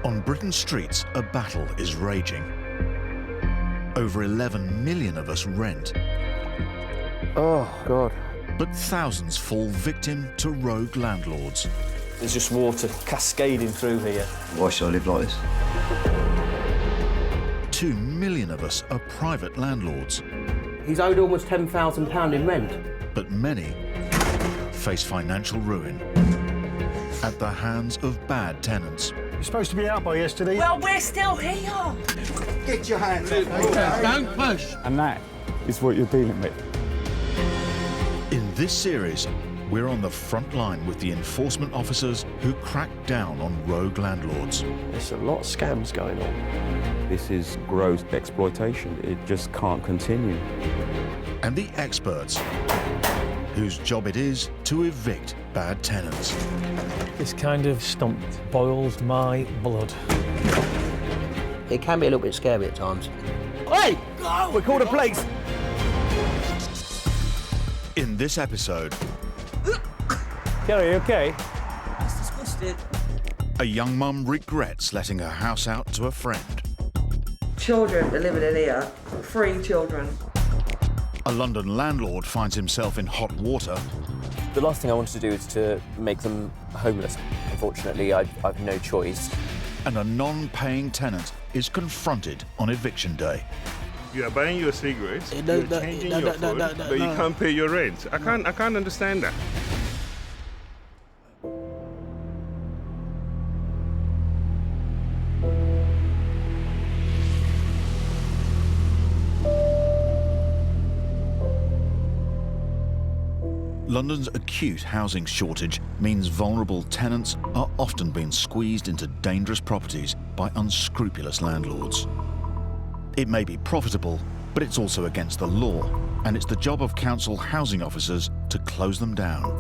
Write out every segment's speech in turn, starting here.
On Britain's streets, a battle is raging. Over 11 million of us rent. Oh, God. But thousands fall victim to rogue landlords. There's just water cascading through here. Why should I live like this? 2 million of us are private landlords. He's owed almost £10,000 in rent. But many face financial ruin at the hands of bad tenants. You're supposed to be out by yesterday. Well, we're still here. Get your hands up. Don't push. And that is what you're dealing with. In this series, we're on the front line with the enforcement officers who crack down on rogue landlords. There's a lot of scams going on. This is gross exploitation. It just can't continue. And the experts whose job it is to evict bad tenants. This kind of stump boils my blood. It can be a little bit scary at times. Hey! Go! We're called the police! In this episode, Kerry, you okay? It's disgusting. a young mum regrets letting her house out to a friend. Children are living in here. 3 children. A London landlord finds himself in hot water. The last thing I wanted to do is to make them homeless. Unfortunately, I've no choice. And a non-paying tenant is confronted on eviction day. You are buying your cigarettes, you're changing your food, but you can't pay your rent. I can't understand that. London's acute housing shortage means vulnerable tenants are often being squeezed into dangerous properties by unscrupulous landlords. It may be profitable, but it's also against the law, and it's the job of council housing officers to close them down.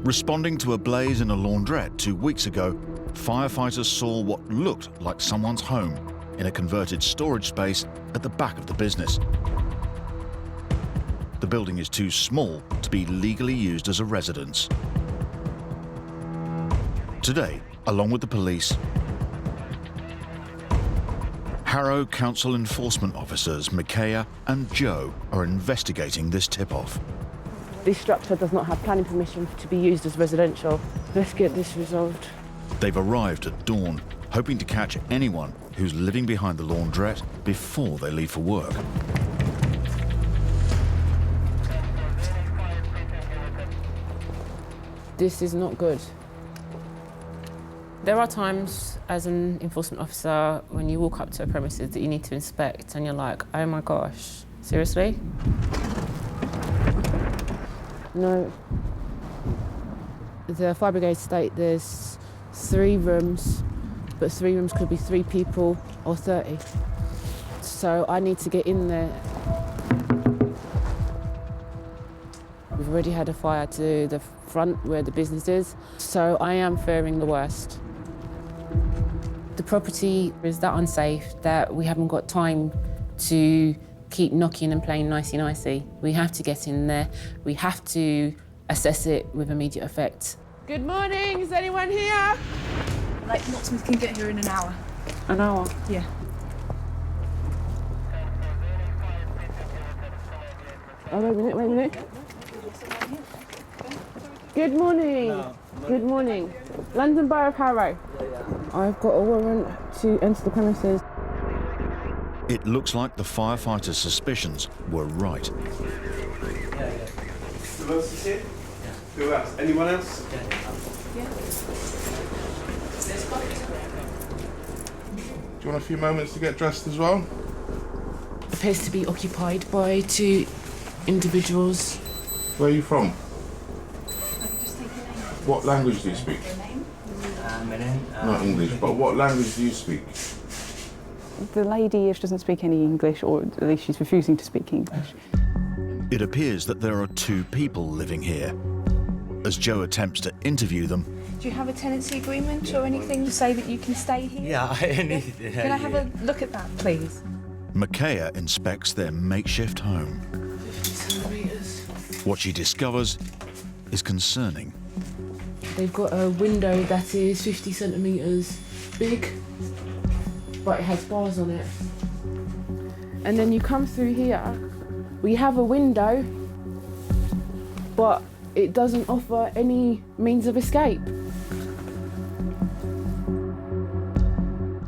Responding to a blaze in a laundrette 2 weeks ago, firefighters saw what looked like someone's home in a converted storage space at the back of the business. The building is too small to be legally used as a residence. Today, along with the police, Harrow Council enforcement officers Micaiah and Joe are investigating this tip-off. This structure does not have planning permission to be used as residential. Let's get this resolved. They've arrived at dawn, hoping to catch anyone who's living behind the laundrette before they leave for work. This is not good. There are times as an enforcement officer when you walk up to a premises that you need to inspect and you're like, oh my gosh, seriously? No. The fire brigade state there's 3 rooms, but 3 rooms could be 3 people or 30. So I need to get in there. We've already had a fire to the front where the business is, so I am fearing the worst. The property is that unsafe that we haven't got time to keep knocking and playing nicey-nicey. We have to get in there. We have to assess it with immediate effect. Good morning, is anyone here? Like, locksmith can get here in an hour. An hour? Yeah. Oh, wait a minute. Good morning. Good morning. London Borough of Harrow. I've got a warrant to enter the premises. It looks like the firefighters' suspicions were right. Who else is here? Who else? Anyone else? Yeah. Do you want a few moments to get dressed as well? Appears to be occupied by 2 individuals. Where are you from? What language do you speak? Not English, but what language do you speak? The lady, if she doesn't speak any English, or at least she's refusing to speak English. It appears that there are 2 people living here. As Joe attempts to interview them, Do you have a tenancy agreement or anything to say that you can stay here? Yeah, I need it. Can I have a look at that, please? Micaiah inspects their makeshift home. 50 centimetres. What she discovers is concerning. They've got a window that is 50 centimetres big, but it has bars on it. And then you come through here, we have a window, but it doesn't offer any means of escape.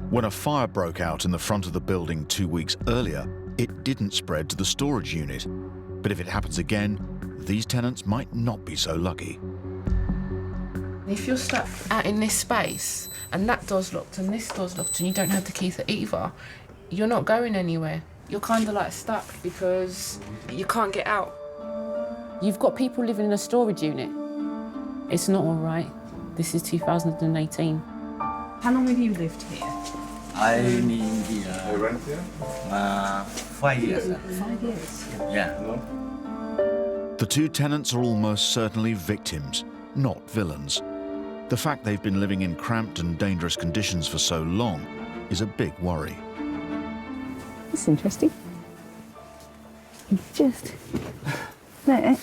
When a fire broke out in the front of the building 2 weeks earlier, it didn't spread to the storage unit. But if it happens again, these tenants might not be so lucky. If you're stuck out in this space and that door's locked and this door's locked and you don't have the key to either, you're not going anywhere. You're kind of like stuck because you can't get out. You've got people living in a storage unit. It's not all right. This is 2018. How long have you lived here? I live here. I rent here? 5 years. 5 years. Yeah. The two tenants are almost certainly victims, not villains. The fact they've been living in cramped and dangerous conditions for so long is a big worry. That's interesting. Just there.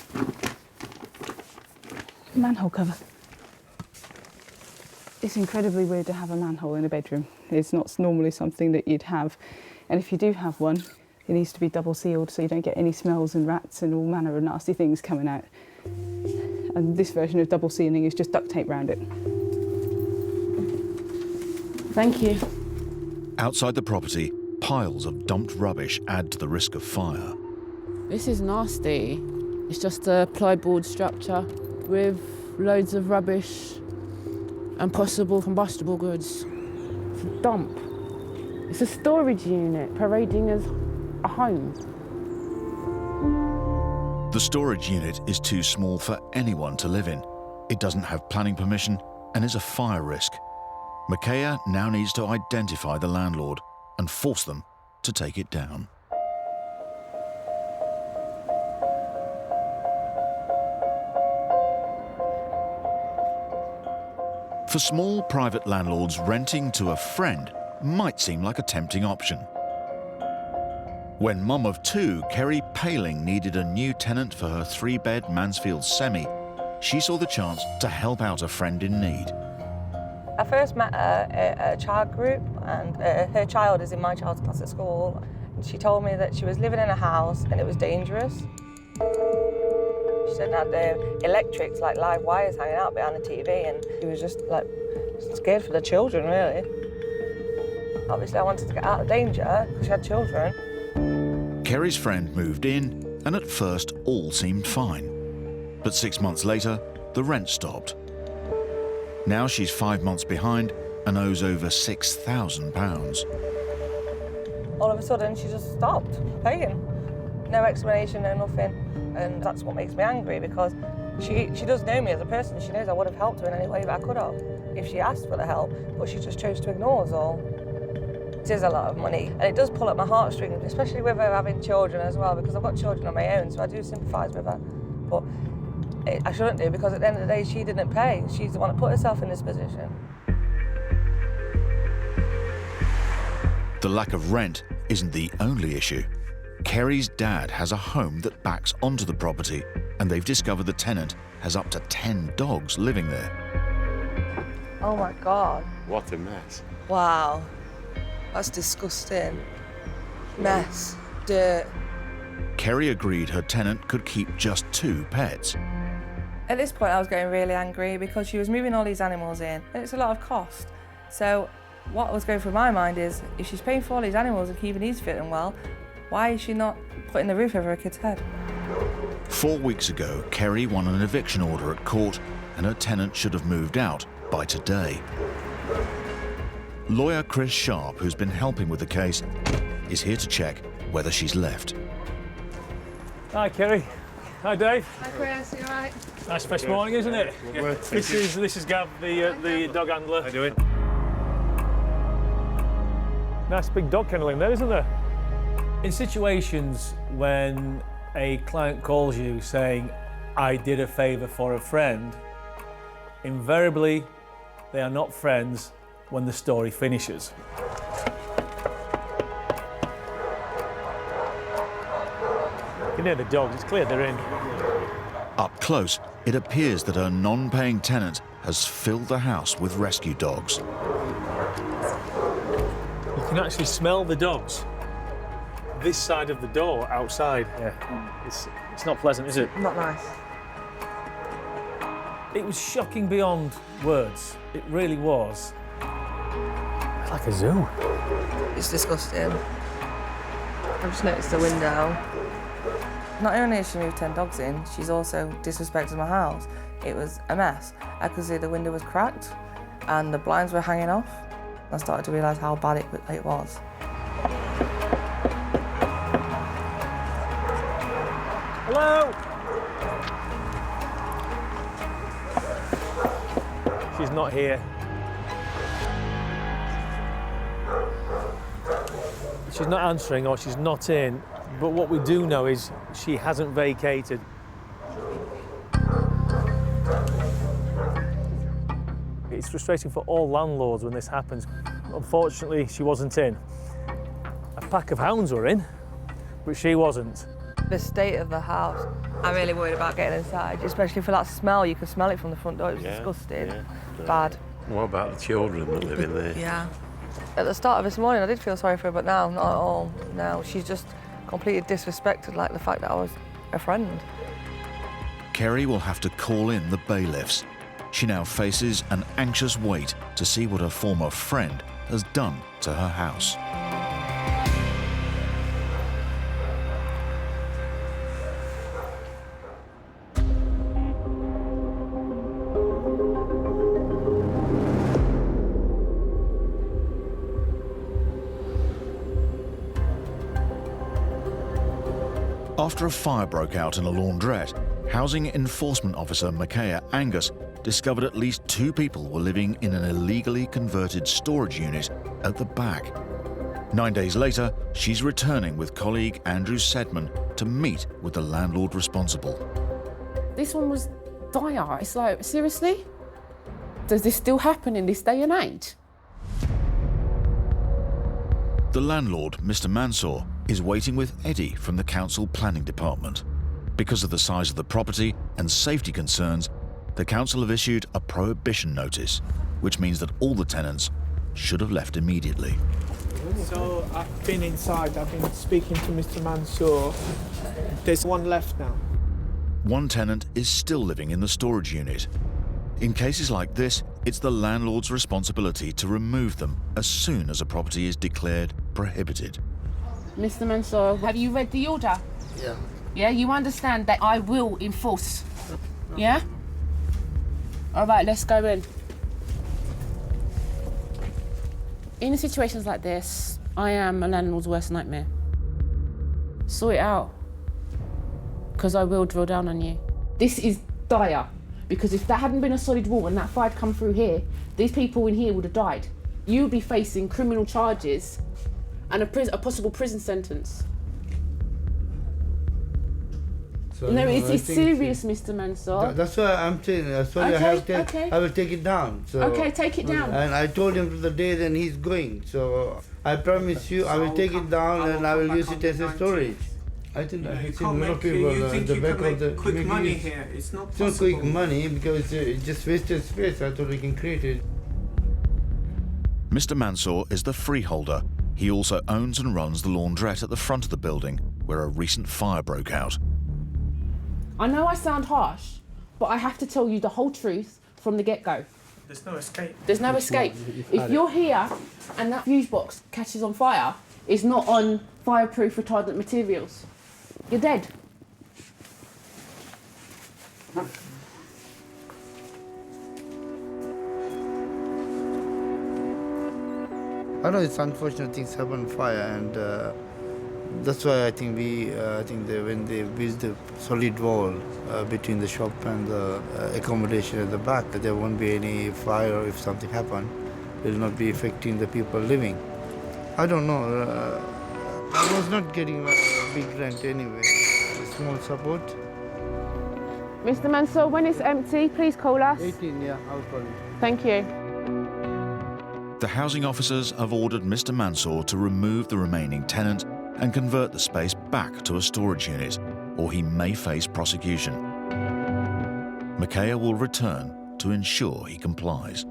Manhole cover. It's incredibly weird to have a manhole in a bedroom. It's not normally something that you'd have. And if you do have one, it needs to be double sealed so you don't get any smells and rats and all manner of nasty things coming out. And this version of double sealing is just duct tape around it. Thank you. Outside the property, piles of dumped rubbish add to the risk of fire. This is nasty. It's just a plyboard structure with loads of rubbish and possible combustible goods. It's a dump. It's a storage unit parading as a home. The storage unit is too small for anyone to live in. It doesn't have planning permission and is a fire risk. Makaya now needs to identify the landlord and force them to take it down. For small private landlords, renting to a friend might seem like a tempting option. When mum of two, Kerry Paling, needed a new tenant for her 3-bed Mansfield semi, she saw the chance to help out a friend in need. I first met her at a child group, and her child is in my child's class at school. She told me that she was living in a house and it was dangerous. She said it had electrics, like live wires hanging out behind the TV, and she was just like scared for the children, really. Obviously I wanted to get out of danger because she had children. Kerry's friend moved in, and at first all seemed fine. But 6 months later, the rent stopped. Now she's 5 months behind and owes over £6,000. All of a sudden, she just stopped paying. No explanation, no nothing. And that's what makes me angry, because she does know me as a person. She knows I would have helped her in any way that I could have if she asked for the help, but she just chose to ignore us all. It is a lot of money, and it does pull at my heartstrings, especially with her having children as well, because I've got children of my own, so I do sympathise with her. But I shouldn't do, because at the end of the day, she didn't pay. She's the one that put herself in this position. The lack of rent isn't the only issue. Kerry's dad has a home that backs onto the property, and they've discovered the tenant has up to 10 dogs living there. Oh my God. What a mess. Wow. That's disgusting. Mess. Dirt. Kerry agreed her tenant could keep just 2 pets. At this point, I was getting really angry because she was moving all these animals in, and it's a lot of cost. So what was going through my mind is, if she's paying for all these animals and keeping these fitting well, why is she not putting the roof over her kid's head? 4 weeks ago, Kerry won an eviction order at court, and her tenant should have moved out by today. Lawyer Chris Sharp, who's been helping with the case, is here to check whether she's left. Hi, Kerry. Hi, Dave. Hi, Chris. You all right? Nice fresh morning, isn't it? Yeah. This is Gav, the dog handler. How you doing? Nice big dog kennel in there, isn't there? In situations when a client calls you saying, I did a favour for a friend, invariably they are not friends when the story finishes. You know the dogs, it's clear they're in. Up close, it appears that a non-paying tenant has filled the house with rescue dogs. You can actually smell the dogs this side of the door outside. Yeah, it's not pleasant, is it? Not nice. It was shocking beyond words. It really was. It's like a zoo. It's disgusting. I've just noticed the window. Not only has she moved 10 dogs in, she's also disrespected my house. It was a mess. I could see the window was cracked and the blinds were hanging off. I started to realise how bad it was. Hello? She's not here. She's not answering or she's not in, but what we do know is she hasn't vacated. It's frustrating for all landlords when this happens. Unfortunately, she wasn't in. A pack of hounds were in, but she wasn't. The state of the house, I'm really worried about getting inside, especially for that smell. You can smell it from the front door. It was disgusting. Yeah. Bad. What about the children that live in there? Yeah. At the start of this morning, I did feel sorry for her, but now, not at all. Now, she's just completely disrespected, like the fact that I was a friend. Kerry will have to call in the bailiffs. She now faces an anxious wait to see what her former friend has done to her house. After a fire broke out in a laundrette, Housing Enforcement Officer Micaiah Angus discovered at least 2 people were living in an illegally converted storage unit at the back. 9 days later, she's returning with colleague Andrew Sedman to meet with the landlord responsible. This one was dire. It's like, seriously? Does this still happen in this day and age? The landlord, Mr. Mansour, is waiting with Eddie from the council planning department. Because of the size of the property and safety concerns, the council have issued a prohibition notice, which means that all the tenants should have left immediately. So I've been inside, I've been speaking to Mr. Mansour. There's one left now. One tenant is still living in the storage unit. In cases like this, it's the landlord's responsibility to remove them as soon as a property is declared prohibited. Mr. Mansour, have you read the order? Yeah. Yeah, you understand that I will enforce. Yeah? All right, let's go in. In situations like this, I am a landlord's worst nightmare. Sort it out, because I will drill down on you. This is dire, because if that hadn't been a solid wall and that fire had come through here, these people in here would have died. You would be facing criminal charges and a possible prison sentence. So, no, it's serious, Mr. Mansour. That's why I'm saying. Sorry, Okay, I will take it down. So, okay, take it down. And I told him the day then he's going. So I promise you, I will take it down and I will use it as a storage. I think I see a lot of people at the back of the. Quick money here. It's not possible. It's not quick money because it's just wasted space. I thought we can create it. Mr. Mansour is the freeholder. He also owns and runs the laundrette at the front of the building, where a recent fire broke out. I know I sound harsh, but I have to tell you the whole truth from the get-go. There's no escape. There's no escape. If you're here and that fuse box catches on fire, it's not on fireproof retardant materials, you're dead. I know it's unfortunate things happen in fire, and that's why I think when they build the solid wall between the shop and the accommodation at the back, there won't be any fire if something happen. It will not be affecting the people living. I don't know. I was not getting a big rent anyway. A small support. Mr. Mansour, when it's empty, please call us. 18, yeah, I'll call you. Thank you. The housing officers have ordered Mr. Mansour to remove the remaining tenant and convert the space back to a storage unit, or he may face prosecution. Mikhail will return to ensure he complies.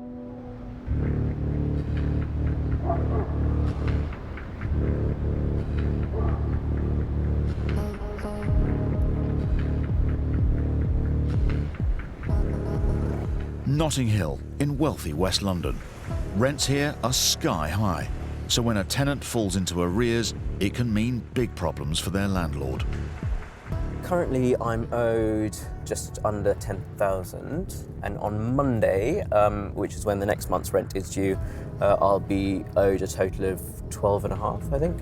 Notting Hill in wealthy West London. Rents here are sky high, so when a tenant falls into arrears, it can mean big problems for their landlord. Currently, I'm owed just under 10,000, and on Monday, which is when the next month's rent is due, I'll be owed a total of 12.5, I think.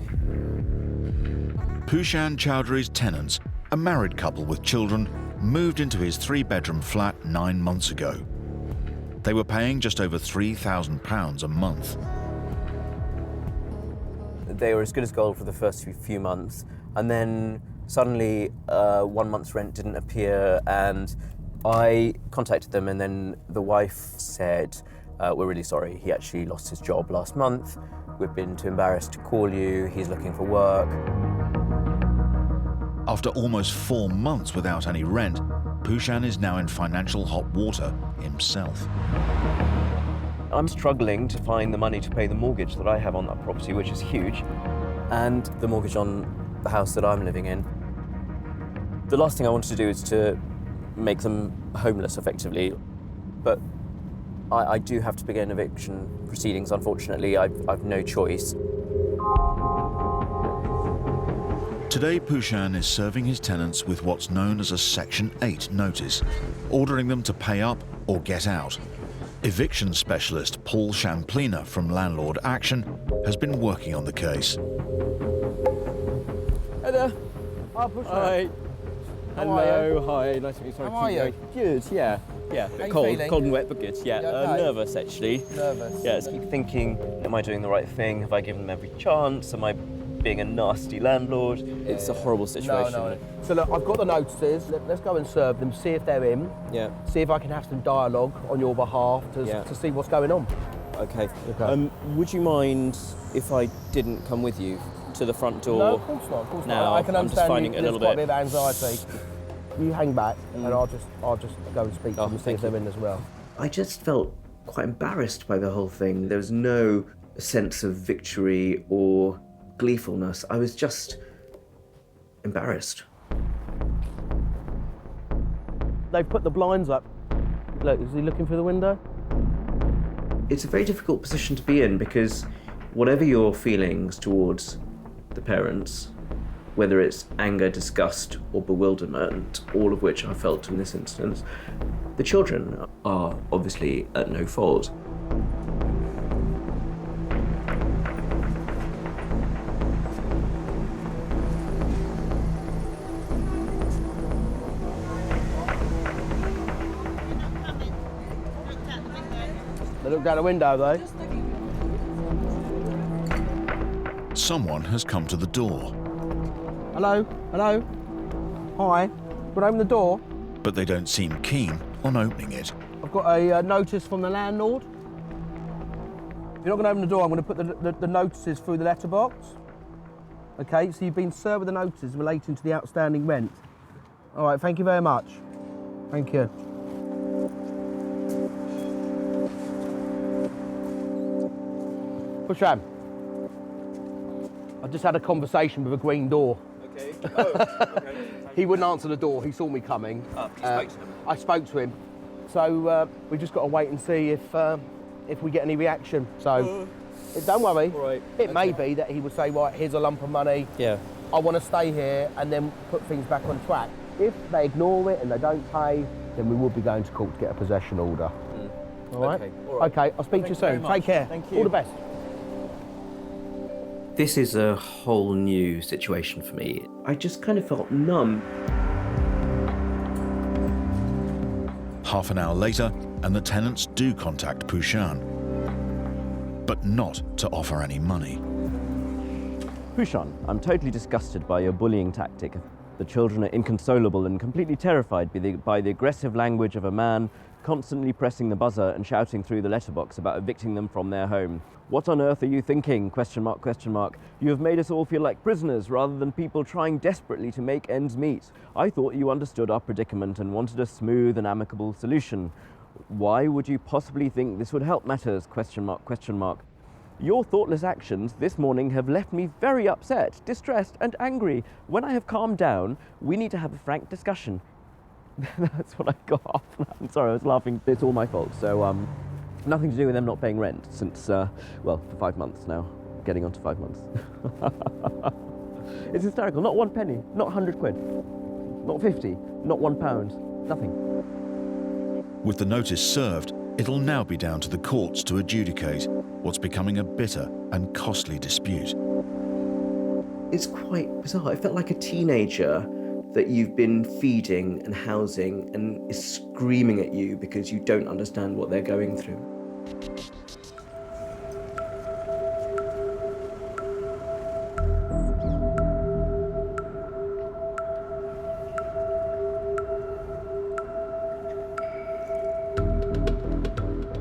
Pushan Chowdhury's tenants, a married couple with children, moved into his 3-bedroom flat 9 months ago. They were paying just over £3,000 a month. They were as good as gold for the first few months, and then suddenly 1 month's rent didn't appear, and I contacted them, and then the wife said, we're really sorry, he actually lost his job last month. We've been too embarrassed to call you, he's looking for work. After almost 4 months without any rent, Pushan is now in financial hot water himself. I'm struggling to find the money to pay the mortgage that I have on that property, which is huge, and the mortgage on the house that I'm living in. The last thing I want to do is to make them homeless, effectively, but I do have to begin eviction proceedings, unfortunately. I've no choice. Today, Pushan is serving his tenants with what's known as a Section 8 notice, ordering them to pay up or get out. Eviction specialist Paul Champlina from Landlord Action has been working on the case. Hey there. Hi, Pushan. Hi. Hello, hi. Nice to meet you. Sorry, How are you? Good, yeah. Yeah, How you cold feeling? and wet, but good. Yeah, okay? nervous actually. Nervous. Yeah, I keep thinking, am I doing the right thing? Have I given them every chance? Am I being a nasty landlord? It's a horrible situation. No. So look, I've got the notices. Let's go and serve them, see if they're in. Yeah. See if I can have some dialogue on your behalf to see what's going on. Okay. Would you mind if I didn't come with you to the front door? No, of course not. Of course now, not. I can I'm just understand finding it a little quite bit. a bit of anxiety. You hang back, and I'll just go and speak to them and see if they're in as well. I just felt quite embarrassed by the whole thing. There was no sense of victory or gleefulness. I was just embarrassed. They've put the blinds up. Look, is he looking through the window? It's a very difficult position to be in because whatever your feelings towards the parents, whether it's anger, disgust, or bewilderment, all of which I felt in this instance, the children are obviously at no fault. They looked out the window, though. Someone has come to the door, Hello? Hello? Hi. Would open the door? but they don't seem keen on opening it. I've got a notice from the landlord. If you're not going to open the door, I'm going to put the notices through the letterbox. Okay, so you've been served with the notices relating to the outstanding rent. All right, thank you very much. Thank you. Pushan, I just had a conversation with a green door. Okay. Okay. He wouldn't answer the door. He saw me coming. You spoke to him? I spoke to him. So we've just got to wait and see if we get any reaction. So don't worry. All right. It may be that he would say, right, here's a lump of money. Yeah. I want to stay here and then put things back on track. If they ignore it and they don't pay, then we will be going to court to get a possession order. All right? Okay. All right. Okay, I'll speak to you soon. Take care. Thank you. All the best. This is a whole new situation for me. I just kind of felt numb. Half an hour later, and the tenants do contact Pushan, but not to offer any money. Pushan, I'm totally disgusted by your bullying tactic. The children are inconsolable and completely terrified by the aggressive language of a man constantly pressing the buzzer and shouting through the letterbox about evicting them from their home. What on earth are you thinking? Question mark, question mark. You have made us all feel like prisoners rather than people trying desperately to make ends meet. I thought you understood our predicament and wanted a smooth and amicable solution. Why would you possibly think this would help matters? Question mark, question mark. Your thoughtless actions this morning have left me very upset, distressed and angry. When I have calmed down, we need to have a frank discussion. That's what I got off. I'm sorry, I was laughing. It's all my fault. So, nothing to do with them not paying rent since, well, for 5 months now. Getting on to 5 months. It's hysterical. Not 1 penny, not 100 quid, not 50, not £1, nothing. With the notice served, it'll now be down to the courts to adjudicate what's becoming a bitter and costly dispute. It's quite bizarre. I felt like a teenager that you've been feeding and housing and is screaming at you because you don't understand what they're going through.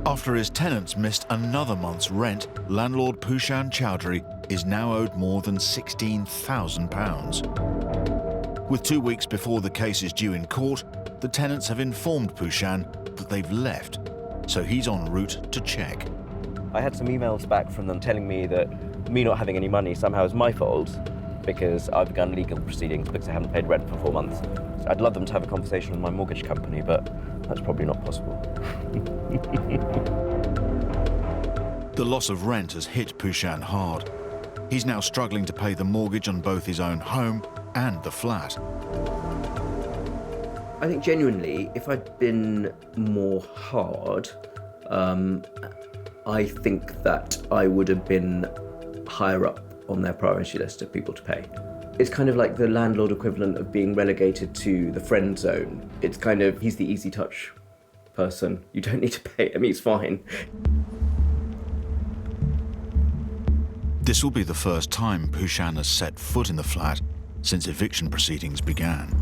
After his tenants missed another month's rent, landlord Pushan Chowdhury is now owed more than £16,000. With 2 weeks before the case is due in court, the tenants have informed Pushan that they've left, so he's en route to check. I had some emails back from them telling me that me not having any money somehow is my fault because I've begun legal proceedings because I haven't paid rent for 4 months. So I'd love them to have a conversation with my mortgage company, but that's probably not possible. The loss of rent has hit Pushan hard. He's now struggling to pay the mortgage on both his own home and the flat. I think genuinely, if I'd been more hard, I think that I would have been higher up on their priority list of people to pay. It's kind of like the landlord equivalent of being relegated to the friend zone. It's kind of, he's the easy touch person. You don't need to pay him, he's fine. This will be the first time Pushan has set foot in the flat since eviction proceedings began.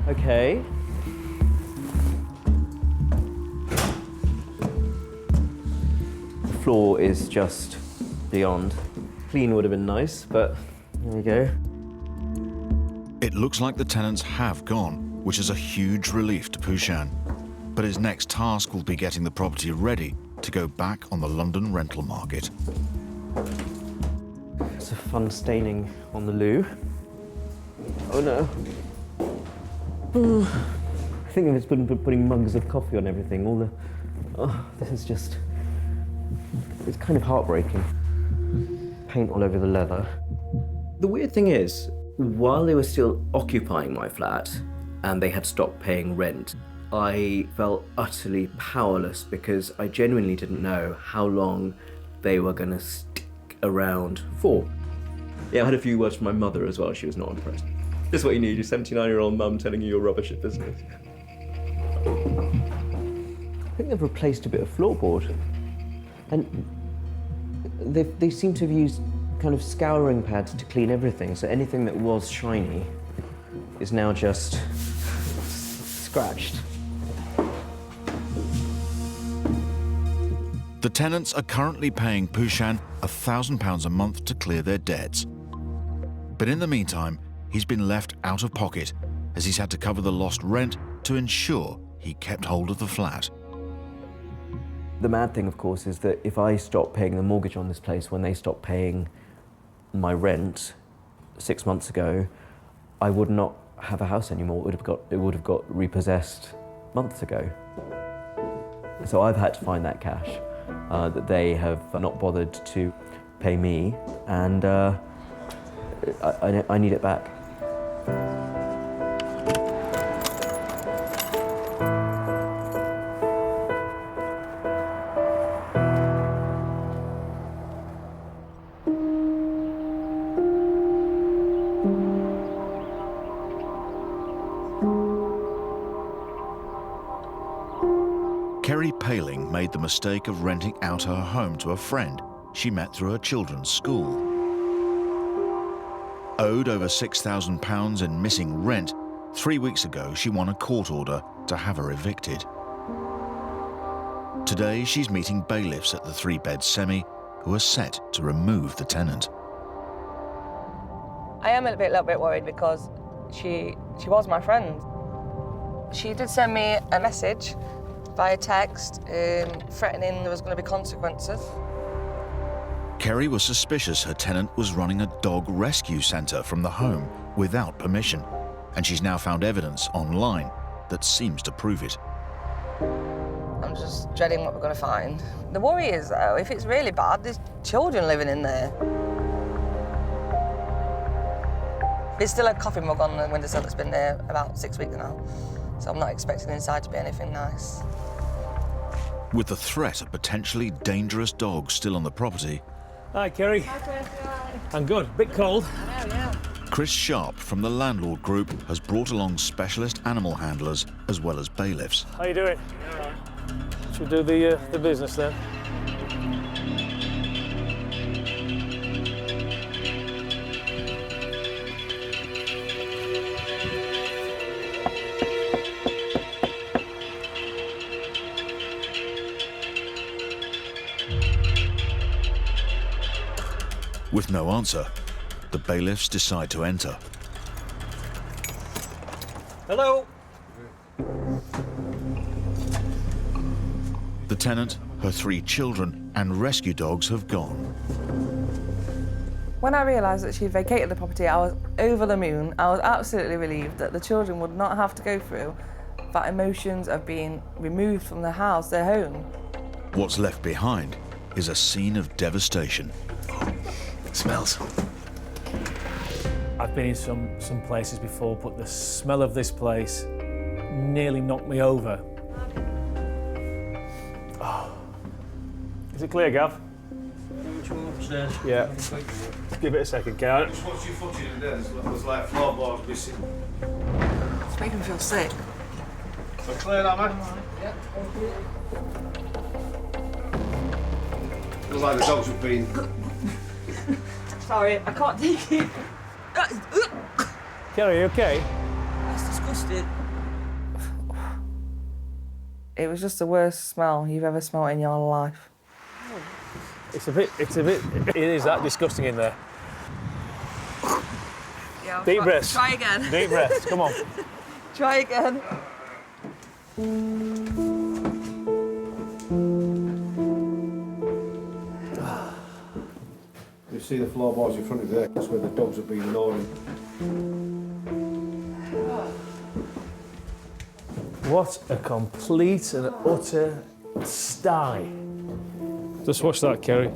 Okay. The floor is just beyond. Clean would have been nice, but there we go. It looks like the tenants have gone, which is a huge relief to Pushan. But his next task will be getting the property ready to go back on the London rental market. It's a fun staining on the loo. Oh no. I think I've just been putting mugs of coffee on everything. All the... Oh, this is just... It's kind of heartbreaking. Paint all over the leather. The weird thing is, while they were still occupying my flat and they had stopped paying rent, I felt utterly powerless because I genuinely didn't know how long they were going to stick around for. Yeah, I had a few words from my mother as well. She was not impressed. This is what you need, your 79-year-old mum telling you you're rubbish at business. I think they've replaced a bit of floorboard. And they seem to have used kind of scouring pads to clean everything, so anything that was shiny is now just scratched. The tenants are currently paying Pushan £1,000 a month to clear their debts. But in the meantime, he's been left out of pocket as he's had to cover the lost rent to ensure he kept hold of the flat. The mad thing, of course, is that if I stop paying the mortgage on this place when they stop paying my rent 6 months ago, I would not have a house anymore. It would have got repossessed months ago. So I've had to find that cash that they have not bothered to pay me, and I need it back. Made the mistake of renting out her home to a friend she met through her children's school. Owed over £6,000 in missing rent, 3 weeks ago, she won a court order to have her evicted. Today, she's meeting bailiffs at the 3-bed semi who are set to remove the tenant. I am a little bit worried because she was my friend. She did send me a message via text threatening there was going to be consequences. Kerry was suspicious her tenant was running a dog rescue centre from the home without permission, and she's now found evidence online that seems to prove it. I'm just dreading what we're going to find. The worry is, though, if it's really bad, there's children living in there. There's still a coffee mug on the windowsill that's been there about 6 weeks now, so I'm not expecting inside to be anything nice. With the threat of potentially dangerous dogs still on the property. Hi, Kerry. Hi, Chris. Hi. I'm good. Bit cold. I know, yeah. Chris Sharp from the Landlord Group has brought along specialist animal handlers as well as bailiffs. How you doing? All right. Should we do the business then? With no answer, the bailiffs decide to enter. Hello. The tenant, her 3 children and rescue dogs have gone. When I realised that she'd vacated the property, I was over the moon. I was absolutely relieved that the children would not have to go through that emotions of being removed from their house, their home. What's left behind is a scene of devastation. Smells. I've been in some places before, but the smell of this place nearly knocked me over. Oh. Is it clear, Gav? Which one upstairs? Yeah. Give it a second, Karen. Just watch your footage and there's like floorboards missing. It's making me feel sick. So clear that, man? Yeah. Looks like the dogs have been. Sorry, I can't take it. Kerry, you okay? That's disgusting. It was just the worst smell you've ever smelled in your life. It is that disgusting in there. Yeah, Deep breaths. Try again. Deep breaths, come on. Try again. You see the floorboards in front of you there, that's where the dogs have been gnawing. What a complete and utter sty. Just watch that, Kerry.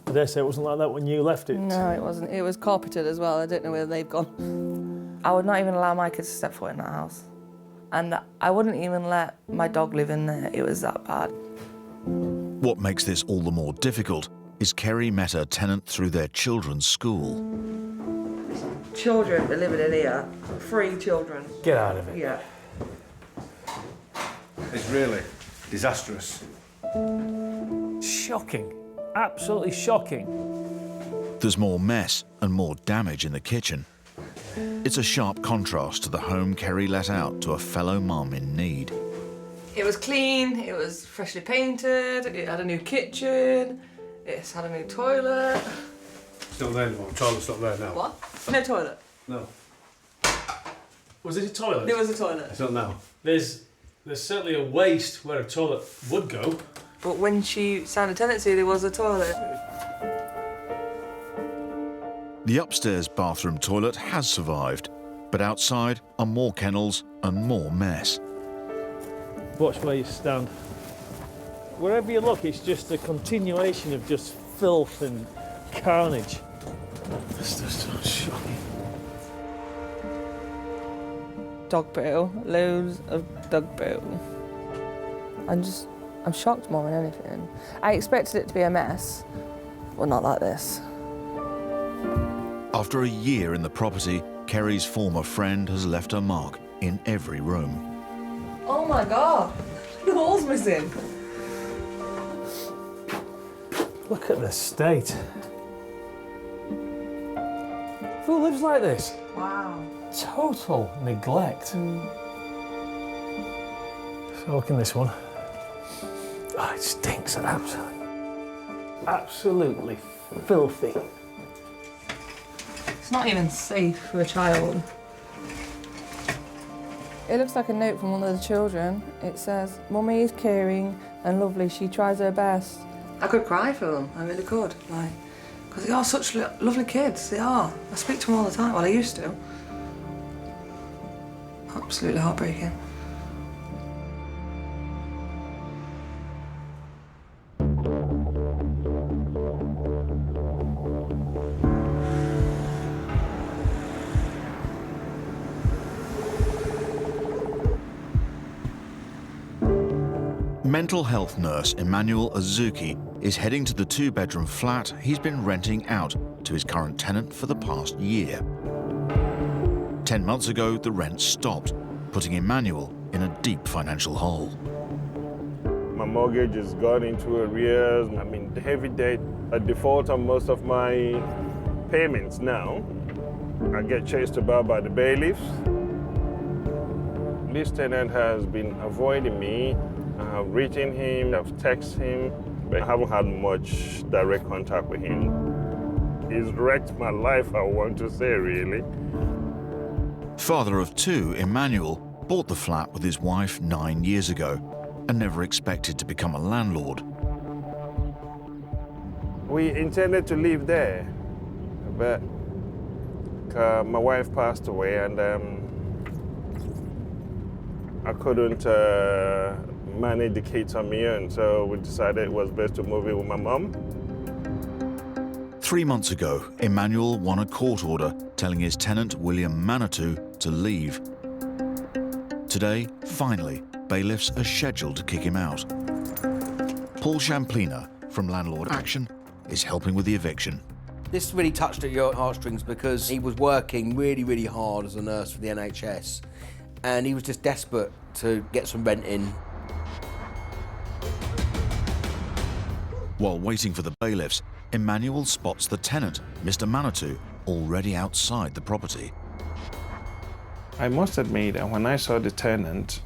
I dare say it wasn't like that when you left it. No, it wasn't. It was carpeted as well. I don't know where they've gone. I would not even allow my kids to step foot in that house. And I wouldn't even let my dog live in there. It was that bad. What makes this all the more difficult is Kerry met her tenant through their children's school. Children are living in here. 3 children. Get out of it. Yeah. It's really disastrous. Shocking. Absolutely shocking. There's more mess and more damage in the kitchen. It's a sharp contrast to the home Kerry let out to a fellow mum in need. It was clean, it was freshly painted, it had a new kitchen, it's had a new toilet. It's not there anymore. The toilet's not there now. What? No toilet? No. Was it a toilet? There was a toilet. It's not now. There's certainly a waste where a toilet would go. But when she signed a tenancy, there was a toilet. The upstairs bathroom toilet has survived, but outside are more kennels and more mess. Watch where you stand. Wherever you look, it's just a continuation of just filth and carnage. This is so shocking. Dog poo, loads of dog poo. I'm shocked more than anything. I expected it to be a mess, but not like this. After a year in the property, Kerry's former friend has left her mark in every room. Oh my God, the wall's missing. Look at the state. Who lives like this? Wow. Total neglect. So look in this one. Oh, it stinks. Absolutely filthy. It's not even safe for a child. It looks like a note from one of the children. It says, "Mummy is caring and lovely. She tries her best." I could cry for them. I really could. Because they are such lovely kids. They are. I speak to them all the time. Well, I used to. Absolutely heartbreaking. Mental health nurse Emmanuel Azuki is heading to the two-bedroom flat he's been renting out to his current tenant for the past year. 10 months ago, the rent stopped, putting Emmanuel in a deep financial hole. My mortgage has gone into arrears. I'm in heavy debt. I default on most of my payments now. I get chased about by the bailiffs. This tenant has been avoiding me. I've written him, I've texted him, but I haven't had much direct contact with him. He's wrecked my life, I want to say, really. Father of two, Emmanuel bought the flat with his wife 9 years ago and never expected to become a landlord. We intended to live there, but my wife passed away and I couldn't manage the kids on my own, so we decided it was best to move in with my mum. 3 months ago, Emmanuel won a court order telling his tenant, William Manitou, to leave. Today, finally, bailiffs are scheduled to kick him out. Paul Champlina from Landlord Action is helping with the eviction. This really touched at your heartstrings because he was working really, really hard as a nurse for the NHS, and he was just desperate to get some rent in. While waiting for the bailiffs, Emmanuel spots the tenant, Mr. Manitou, already outside the property. I must admit that when I saw the tenant,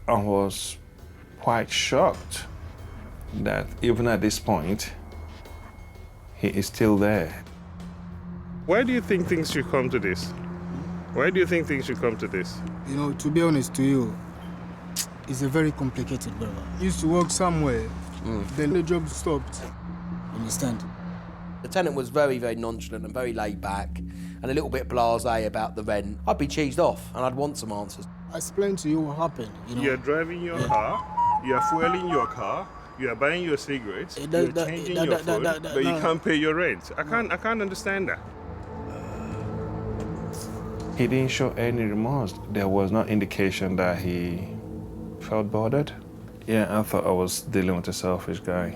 I was quite shocked that even at this point, he is still there. Why do you think things should come to this? Why do you think things should come to this? You know, to be honest to you, it's a very complicated brother. Used to work somewhere, then the job stopped. Understand? The tenant was very, very nonchalant and very laid back and a little bit blasé about the rent. I'd be cheesed off and I'd want some answers. I explained to you what happened, you know. You're driving your car, you're fueling your car, you're buying your cigarettes, you're changing your food, but you can't pay your rent. I can't understand that. He didn't show any remorse. There was no indication that he felt bothered. Yeah, I thought I was dealing with a selfish guy.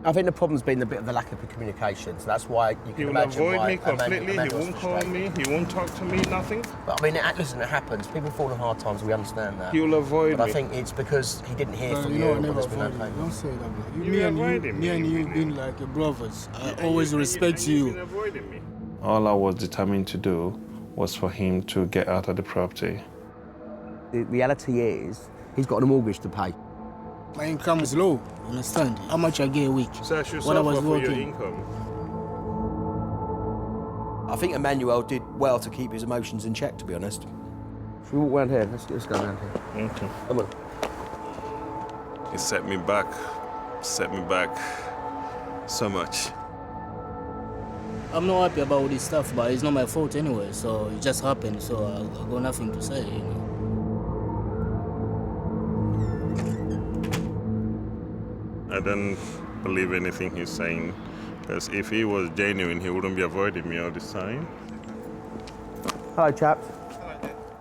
I think the problem's been a bit of the lack of communication, so that's why you can imagine why... He will avoid me completely, he won't call me, he won't talk to me, nothing. But I mean, listen, it happens. People fall on hard times, we understand that. He will avoid me. But I think it's because he didn't hear from you. I never avoid you. Don't say that, bro. Me and you been like brothers. I always respect you. All I was determined to do was for him to get out of the property. The reality is, he's got a mortgage to pay. My income is low, understand? How much I get a week? So I should when I was suffer for your working. income. I think Emmanuel did well to keep his emotions in check, to be honest. Should we walk around here? Let's go around here. Okay. Come on. He set me back so much. I'm not happy about all this stuff, but it's not my fault anyway, so it just happened, so I got nothing to say, you know. I don't believe anything he's saying, because if he was genuine, he wouldn't be avoiding me all this time. Hello, chaps.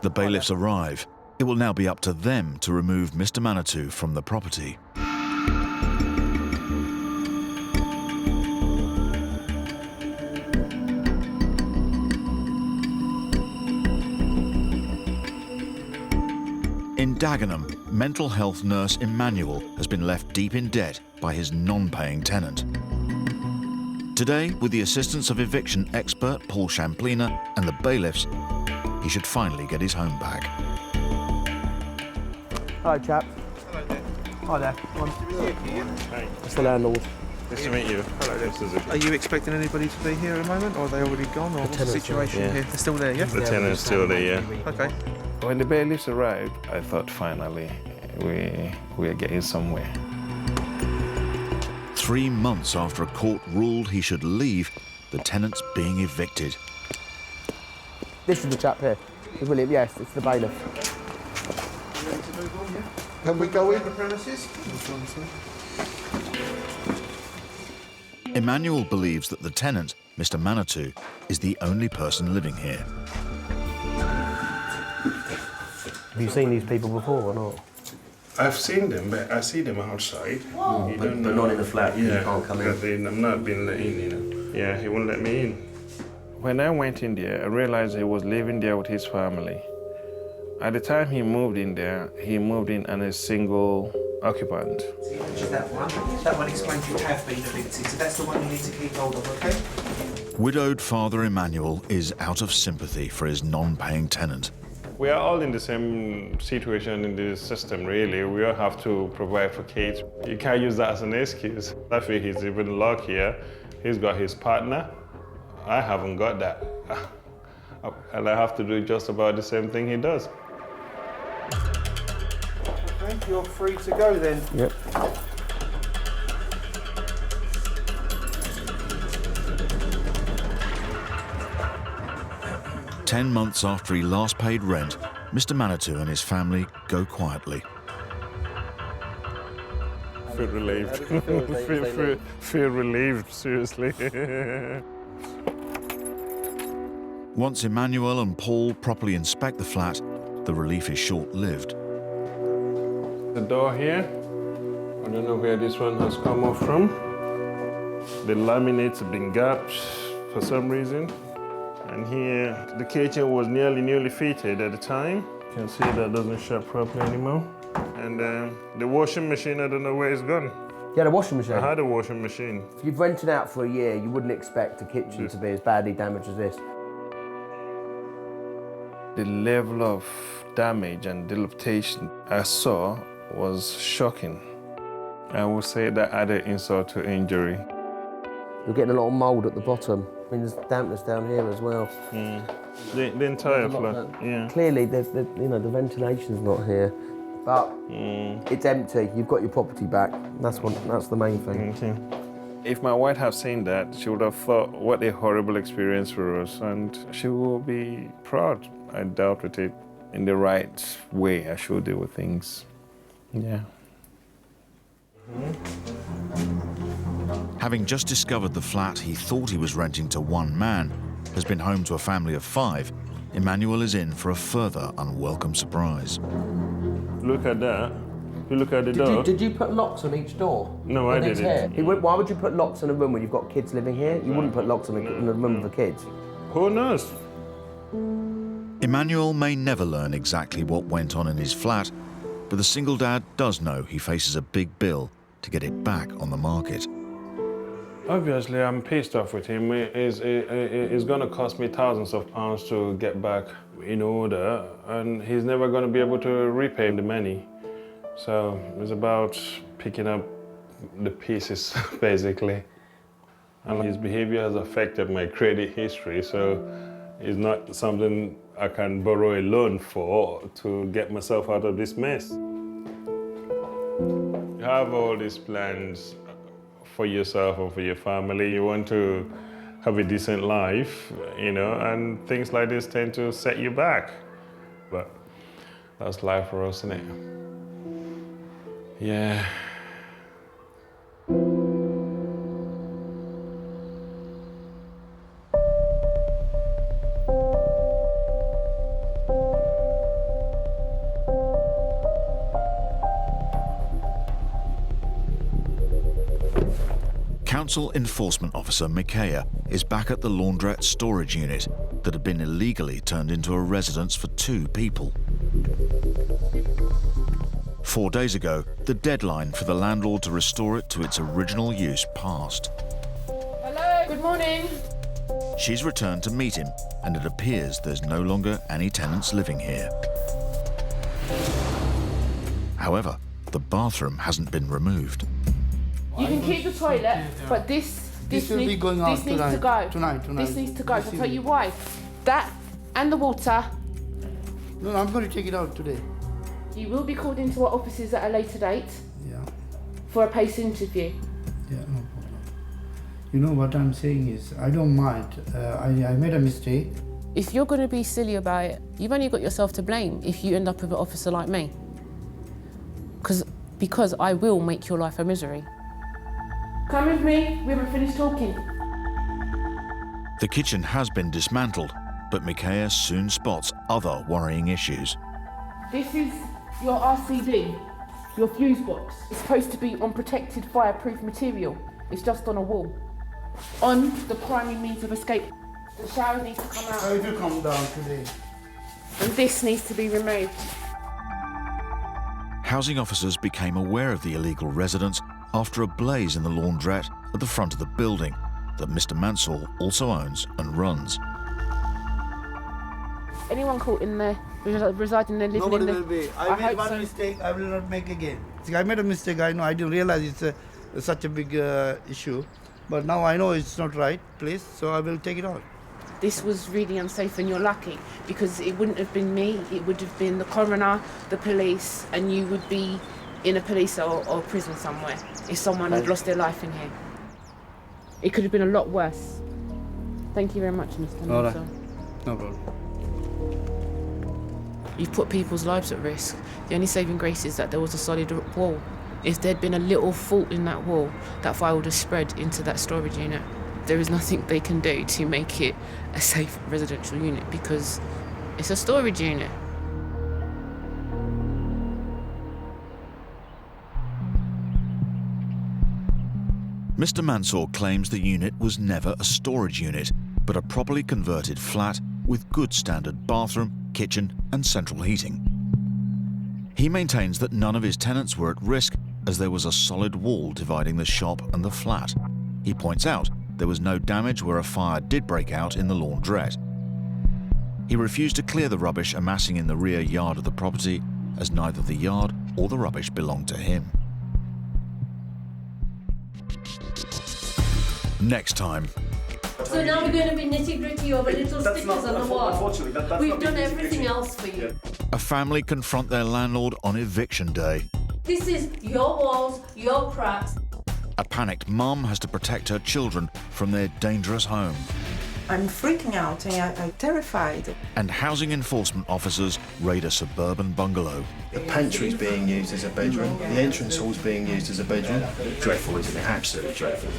The bailiffs arrive. It will now be up to them to remove Mr. Manitou from the property. In Dagenham, mental health nurse Emmanuel has been left deep in debt by his non-paying tenant. Today, with the assistance of eviction expert Paul Champlina and the bailiffs, he should finally get his home back. Hello, chap. Hello there. Hi there. Come on. Hey. It's the landlord. Nice to meet you. Hello there. Are you expecting anybody to be here at the moment, or are they already gone, or what's the situation here? They're still there, yeah? The tenant's still there, yeah. Okay. When the bailiffs arrived, I thought finally we are getting somewhere. 3 months after a court ruled he should leave, the tenant's being evicted. This is the chap here. William, yes, it's the bailiff. Can we go in the premises? Emmanuel believes that the tenant, Mr. Manitou, is the only person living here. Have you seen these people before or not? I've seen them, but I see them outside. But not in the flat, you can't come in. I'm not being let in, you know. Yeah, he won't let me in. When I went in there, I realized he was living there with his family. At the time he moved in there, he moved in as a single occupant. Which is that one? That one explains you have been evicted, so that's the one you need to keep hold of, okay? Widowed Father Emmanuel is out of sympathy for his non-paying tenant. We are all in the same situation in this system, really. We all have to provide for kids. You can't use that as an excuse. I feel he's even luckier. He's got his partner. I haven't got that. And I have to do just about the same thing he does. Okay, you're free to go then. Yep. Ten months after he last paid rent, Mr. Manitou and his family go quietly. Feel relieved. feel relieved, seriously. Once Emmanuel and Paul properly inspect the flat, the relief is short-lived. The door here, I don't know where this one has come off from. The laminates have been gapped for some reason. And here, the kitchen was nearly fitted at the time. You can see that doesn't shut properly anymore. And the washing machine, I don't know where it's gone. You had a washing machine? I had a washing machine. If you've rented out for a year, you wouldn't expect a kitchen to be as badly damaged as this. The level of damage and dilapidation I saw was shocking. I would say that added insult to injury. You're getting a lot of mould at the bottom. I mean, there's dampness down here as well. The entire flat, yeah. Clearly, the ventilation's not here, but it's empty. You've got your property back. That's the main thing. Okay. If my wife had seen that, she would have thought, what a horrible experience for us, and she will be proud. I dealt with it in the right way. I should deal with things. Yeah. Having just discovered the flat he thought he was renting to one man has been home to a family of 5, Emmanuel is in for a further unwelcome surprise. Look at that. If you look at the door. Did you put locks on each door? No, I didn't. Why would you put locks on a room when you've got kids living here? You wouldn't put locks on a room for kids. Who knows? Emmanuel may never learn exactly what went on in his flat, but the single dad does know he faces a big bill to get it back on the market. Obviously, I'm pissed off with him. It's going to cost me thousands of pounds to get back in order, and he's never going to be able to repay the money. So it's about picking up the pieces, basically. And his behavior has affected my credit history, so it's not something I can borrow a loan for to get myself out of this mess. You have all these plans for yourself and for your family. You want to have a decent life, you know, and things like this tend to set you back. But that's life for us, isn't it? Yeah. Council Enforcement Officer Micaiah is back at the laundrette storage unit that had been illegally turned into a residence for 2 people. 4 days ago, the deadline for the landlord to restore it to its original use passed. Hello, good morning. She's returned to meet him, and it appears there's no longer any tenants living here. However, the bathroom hasn't been removed. You can keep the toilet, but this will be going out needs to go. Tonight. This needs to go. I'll tell you why. That and the water. No, I'm going to take it out today. You will be called into our offices at a later date. Yeah. For a PACE interview. Yeah, no problem. You know what I'm saying is, I don't mind. I made a mistake. If you're going to be silly about it, you've only got yourself to blame if you end up with an officer like me. Because I will make your life a misery. Come with me, we haven't finished talking. The kitchen has been dismantled, but Micaiah soon spots other worrying issues. This is your RCD, your fuse box. It's supposed to be on protected fireproof material. It's just on a wall. On the primary means of escape. The shower needs to come out. It will come down today. And this needs to be removed. Housing officers became aware of the illegal residence after a blaze in the laundrette at the front of the building that Mr. Mansour also owns and runs. Anyone caught in there, residing there, living Nobody in there? will be. I made one mistake, I will not make again. See, I made a mistake, I know, I didn't realize it's such a big issue. But now I know it's not right place, so I will take it out. This was really unsafe, and you're lucky, because it wouldn't have been me, it would have been the coroner, the police, and you would be in a police or prison somewhere if someone had lost their life in here. It could have been a lot worse. Thank you very much, Mr. All right. Mansour. No problem. You've put people's lives at risk. The only saving grace is that there was a solid wall. If there'd been a little fault in that wall, that fire would have spread into that storage unit. There is nothing they can do to make it a safe residential unit because it's a storage unit. Mr. Mansour claims the unit was never a storage unit, but a properly converted flat with good standard bathroom, kitchen and central heating. He maintains that none of his tenants were at risk as there was a solid wall dividing the shop and the flat. He points out there was no damage where a fire did break out in the laundrette. He refused to clear the rubbish amassing in the rear yard of the property as neither the yard or the rubbish belonged to him. Next time. So now we're going to be nitty-gritty over little stickers on the wall. Unfortunately, We've done everything else for you. A family confront their landlord on eviction day. This is your walls, your cracks. A panicked mum has to protect her children from their dangerous home. I'm freaking out and I'm terrified. And housing enforcement officers raid a suburban bungalow. The pantry's being used as a bedroom. The entrance hall's being used as a bedroom. Dreadful, isn't it? Absolutely dreadful.